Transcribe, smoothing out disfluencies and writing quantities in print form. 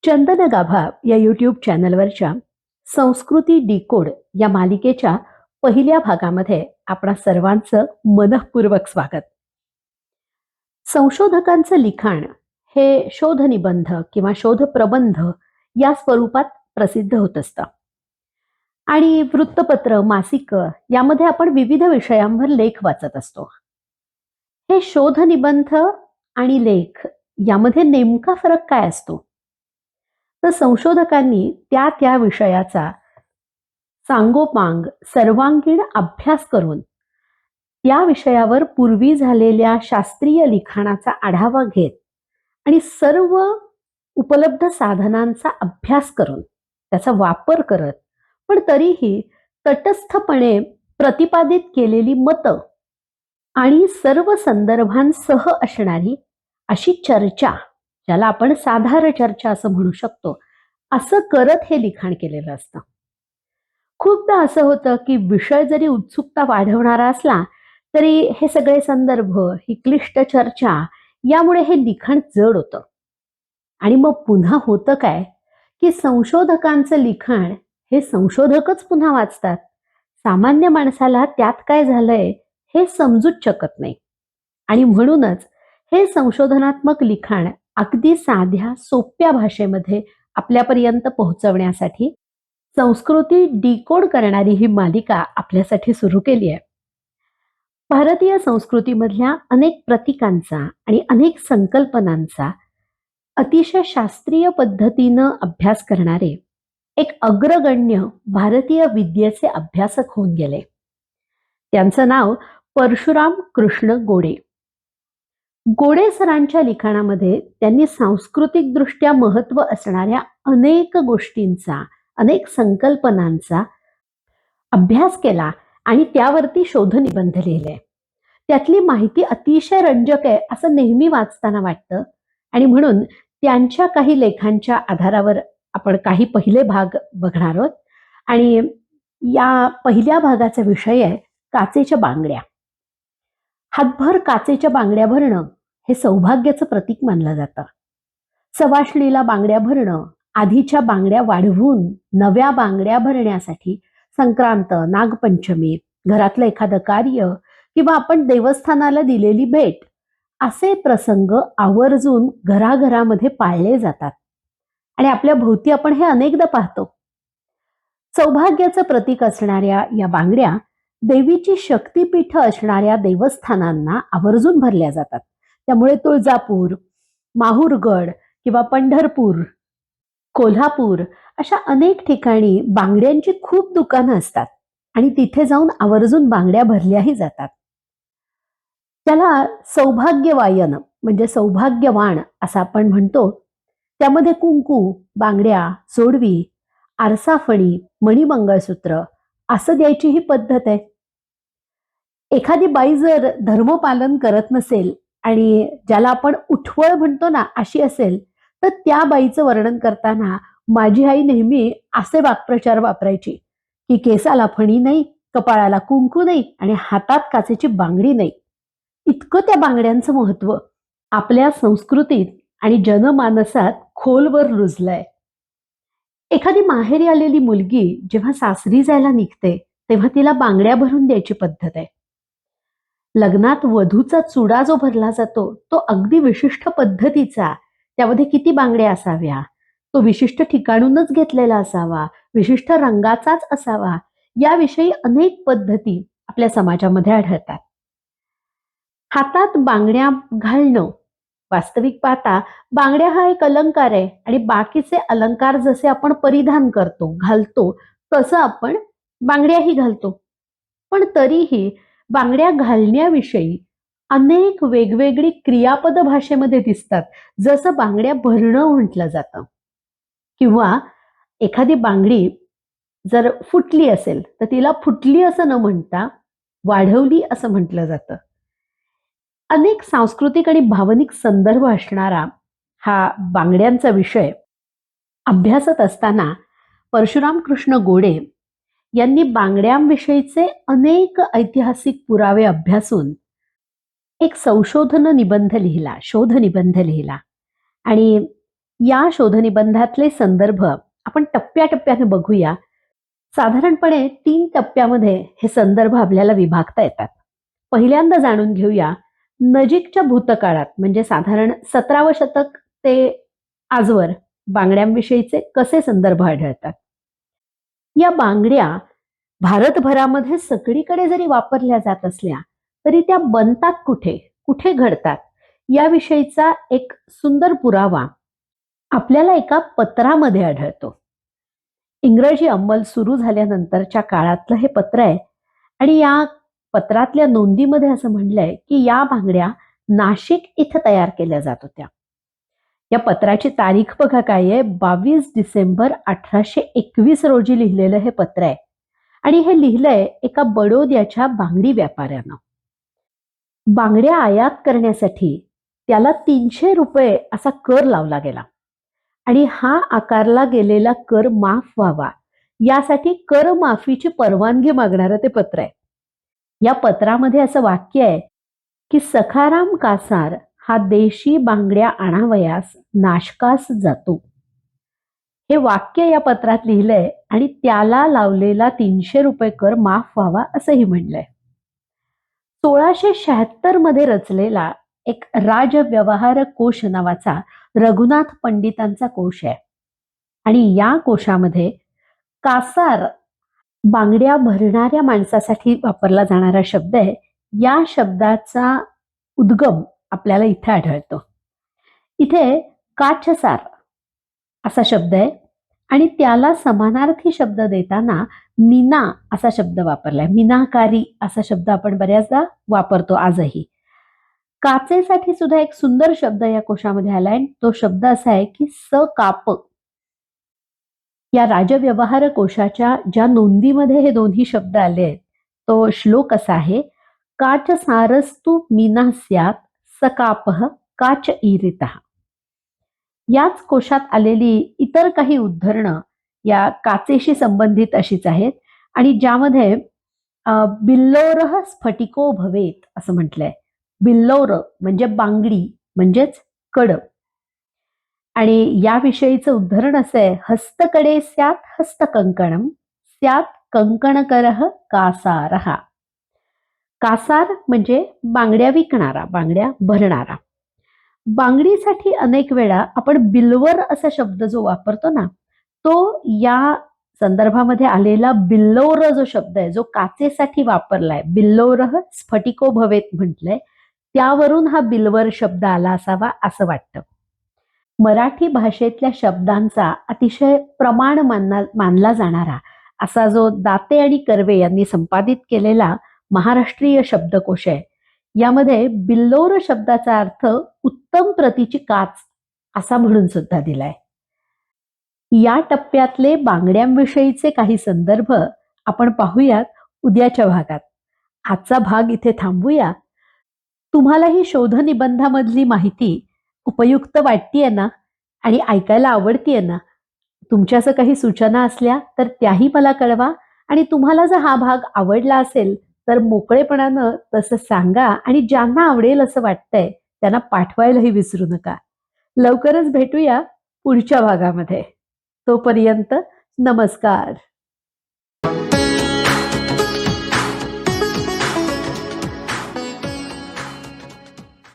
चंदन गाभा या यूट्यूब चॅनलवरच्या संस्कृती डिकोड या मालिकेच्या पहिल्या भागामध्ये आपणा सर्वांचं मनःपूर्वक स्वागत. संशोधकांचं लिखाण हे शोधनिबंध किंवा शोधप्रबंध या स्वरूपात प्रसिद्ध होत असतं आणि वृत्तपत्र, मासिक यामध्ये आपण विविध विषयांवर लेख वाचत असतो. हे शोधनिबंध आणि लेख यामध्ये नेमका फरक काय असतो? तर संशोधकांनी त्या विषयाचा सांगोपांग सर्वांगीण अभ्यास करून त्या विषयावर पूर्वी झालेल्या शास्त्रीय लिखाणाचा आढावा घेत आणि सर्व उपलब्ध साधनांचा अभ्यास करून त्याचा वापर करत पण तरीही तटस्थपणे प्रतिपादित केलेली मतं आणि सर्व संदर्भांसह असणारी अशी चर्चा, ज्याला आपण साधारण चर्चा असं म्हणू शकतो, असं करत हे लिखाण केलेलं असतं. खूपदा असं होतं की विषय जरी उत्सुकता वाढवणारा असला तरी हे सगळे संदर्भ, ही क्लिष्ट चर्चा यामुळे हे लिखाण जड होतं. आणि मग पुन्हा होतं काय की संशोधकांचं लिखाण हे संशोधकच पुन्हा वाचतात. सामान्य माणसाला त्यात काय झालंय हे समजूच शकत नाही. आणि म्हणूनच हे संशोधनात्मक लिखाण अगदी साध्या सोप्या भाषेमध्ये आपल्यापर्यंत पोहोचवण्यासाठी संस्कृती डिकोड करणारी ही मालिका आपल्यासाठी सुरू केली आहे. भारतीय संस्कृतीमधल्या अनेक प्रतीकांचा आणि अनेक संकल्पनांचा अतिशय शास्त्रीय पद्धतीनं अभ्यास करणारे एक अग्रगण्य भारतीय विद्येचे अभ्यासक होऊन गेले. त्यांचं नाव परशुराम कृष्ण गोडे. गोडे सरांच्या लिखाणामध्ये त्यांनी सांस्कृतिकदृष्ट्या महत्त्व असणाऱ्या अनेक गोष्टींचा, अनेक संकल्पनांचा अभ्यास केला आणि त्यावरती शोधनिबंध लिहिले. त्यातली माहिती अतिशय रंजक आहे असं नेहमी वाचताना वाटतं आणि म्हणून त्यांच्या काही लेखांच्या आधारावर आपण काही पहिले भाग बघणार आहोत. आणि या पहिल्या भागाचा विषय आहे काचेच्या बांगड्या. हातभर काचेच्या बांगड्या भरणं हे सौभाग्याचं प्रतीक मानलं जातं. सवाष्णीला बांगड्या भरणं, आधीच्या बांगड्या वाढवून नव्या बांगड्या भरण्यासाठी संक्रांत, नागपंचमी, घरातलं एखादं कार्य किंवा आपण देवस्थानाला दिलेली भेट असे प्रसंग आवर्जून घराघरामध्ये पाळले जातात आणि आपल्या भोवती आपण हे अनेकदा पाहतो. सौभाग्याचं प्रतीक असणाऱ्या या बांगड्या देवीची शक्तिपीठ असणाऱ्या देवस्थानांना आवर्जून भरल्या जातात. त्यामुळे तुळजापूर, माहूरगड किंवा पंढरपूर, कोल्हापूर अशा अनेक ठिकाणी बांगड्यांची खूप दुकानं असतात आणि तिथे जाऊन आवर्जून बांगड्या भरल्याही जातात. त्याला सौभाग्यवायन म्हणजे सौभाग्यवाण असं आपण म्हणतो. त्यामध्ये कुंकू, बांगड्या, जोडवी, आरसाफणी, मणिमंगळसूत्र असं द्यायची ही पद्धत आहे. एखादी बाई जर धर्मपालन करत नसेल आणि ज्याला आपण उठवळ म्हणतो ना अशी असेल तर त्या बाईचं वर्णन करताना माझी आई नेहमी असे वाक्प्रचार वापरायची की केसाला फणी नाही, कपाळाला कुंकू नाही आणि हातात काचेची बांगडी नाही. इतकं त्या बांगड्यांचं महत्व आपल्या संस्कृतीत आणि जनमानसात खोलवर रुजलंय. एखादी माहेरी आलेली मुलगी जेव्हा सासरी जायला निघते तेव्हा तिला बांगड्या भरून द्यायची पद्धत आहे. लग्नात वधूचा चुडा जो भरला जातो तो अगदी विशिष्ट पद्धतीचा, त्यामध्ये किती बांगड्या असाव्या, तो विशिष्ट ठिकाणूनच घेतलेला असावा, विशिष्ट रंगाचाच असावा, याविषयी अनेक पद्धती आपल्या समाजामध्ये आढळतात. हातात बांगड्या घालणं, वास्तविक पाहता बांगड्या हा एक अलंकार आहे आणि बाकीचे अलंकार जसे आपण परिधान करतो, घालतो, तसं आपण बांगड्याही घालतो. पण तरीही बांगड्या घालण्याविषयी अनेक वेगवेगळी क्रियापद भाषेमध्ये दिसतात. जसं बांगड्या भरणं म्हटलं जातं किंवा एखादी बांगडी जर फुटली असेल तर तिला फुटली असं न म्हणता वाढवली असं म्हटलं जातं. अनेक सांस्कृतिक आणि भावनिक संदर्भ असणारा हा बांगड्यांचा विषय अभ्यासत असताना परशुराम कृष्ण गोडे यांनी बांगड्यांविषयीचे अनेक ऐतिहासिक पुरावे अभ्यासून एक संशोधन निबंध लिहिला, शोध निबंध लिहिला आणि या शोधनिबंधातले संदर्भ आपण टप्प्याटप्प्याने बघूया. साधारणपणे 3 टप्प्यामध्ये हे संदर्भ आपल्याला विभागता येतात. पहिल्यांदा जाणून घेऊया नजीकच्या भूतकाळात म्हणजे साधारण 17वं शतक ते आजवर बांगड्यांविषयीचे कसे संदर्भ आढळतात. या बांगड्या भारतभरामध्ये सगळीकडे जरी वापरल्या जात असल्या तरी त्या बनतात कुठे, कुठे घडतात याविषयीचा एक सुंदर पुरावा आपल्याला एका पत्रामध्ये आढळतो. इंग्रजी अंमल सुरू झाल्यानंतरच्या काळातलं हे पत्र आहे आणि या पत्रातल्या नोंदीमध्ये असं म्हणलंय की या बांगड्या नाशिक इथं तयार केल्या जात होत्या. या पत्राची तारीख बघा काय आहे, 22 डिसेंबर 1821 रोजी लिहिलेलं हे पत्र आहे आणि हे लिहिलंय एका बडोद्याच्या बांगडी व्यापाऱ्यानं. बांगड्या आयात करण्यासाठी त्याला 300 रुपये असा कर लावला गेला आणि हा आकारला गेलेला कर माफ व्हावा यासाठी कर माफीची परवानगी मागणारं ते पत्र आहे. या पत्रामध्ये असं वाक्य आहे की सखाराम कासार हा देशी बांगड्या आणावयास नाशकास जातो. हे वाक्य या पत्रात लिहिलंय आणि त्याला लावलेला 300 रुपये कर माफ व्हावा असंही म्हणलंय. 1676 मध्ये रचलेला एक राजव्यवहार कोश नावाचा रघुनाथ पंडितांचा कोश आहे आणि या कोशामध्ये कासार बांगड्या भरणाऱ्या माणसासाठी वापरला जाणारा शब्द आहे. या शब्दाचा उद्गम आपल्याला इथे आढळतो. इथे काचसार असा शब्द आहे आणि त्याला समानार्थी शब्द देताना मीना असा शब्द वापरलाय. मीनाकारी असा शब्द आपण बऱ्याचदा वापरतो आजही. काचेसाठी सुद्धा एक सुंदर शब्द या कोशामध्ये आलाय. तो शब्द असा आहे की सकाप. या राजव्यवहार कोशाच्या ज्या नोंदीमध्ये हे दोन्ही शब्द आले आहेत तो श्लोक असा आहे, काच सारस्तु मीना स्यात सकापः काच ईरितः. याच कोशात आलेली इतर काही उद्धरणं या काचेशी संबंधित अशीच आहेत आणि ज्यामध्ये बिल्लोरः स्फटिको भवेत असं म्हटलंय. बिल्लोर म्हणजे बांगडी म्हणजेच कड आणि याविषयीचं उद्धरण असं आहे, हस्तकडे स्यात हस्तकंकणम स्यात कंकणकरः कासारः. कासार म्हणजे बांगड्या विकणारा, बांगड्या भरणारा. बांगडीसाठी अनेक वेळा आपण बिल्वर असा शब्द जो वापरतो ना, तो या संदर्भामध्ये आलेला बिल्लोर जो शब्द आहे जो काचेसाठी वापरलाय, बिल्लोरः स्फटिको भवेत म्हटलंय, त्यावरून हा बिल्वर शब्द आला असावा असं वाटतं. मराठी भाषेतल्या शब्दांचा अतिशय प्रमाण मानला जाणारा असा जो दाते आणि कर्वे यांनी संपादित केलेला महाराष्ट्रीय शब्दकोश आहे, यामध्ये बिल्लोर शब्दाचा अर्थ उत्तम प्रतीची काच असा म्हणून सुद्धा दिलाय. या टप्प्यातले बांगड्यांविषयीचे काही संदर्भ आपण पाहूयात उद्याच्या भागात. आजचा भाग इथे थांबूया. तुम्हाला ही शोधनिबंधामधली माहिती उपयुक्त वाटतीये ना आणि ऐकायला आवडतीये ना? तुमच्या असं काही सूचना असल्या तर त्याही मला कळवा आणि तुम्हाला जर हा भाग आवडला असेल तर मोकळेपणानं तसं सांगा आणि ज्यांना आवडेल असं वाटतंय त्यांना पाठवायलाही विसरू नका. लवकरच भेटूया पुढच्या भागामध्ये. तोपर्यंत नमस्कार.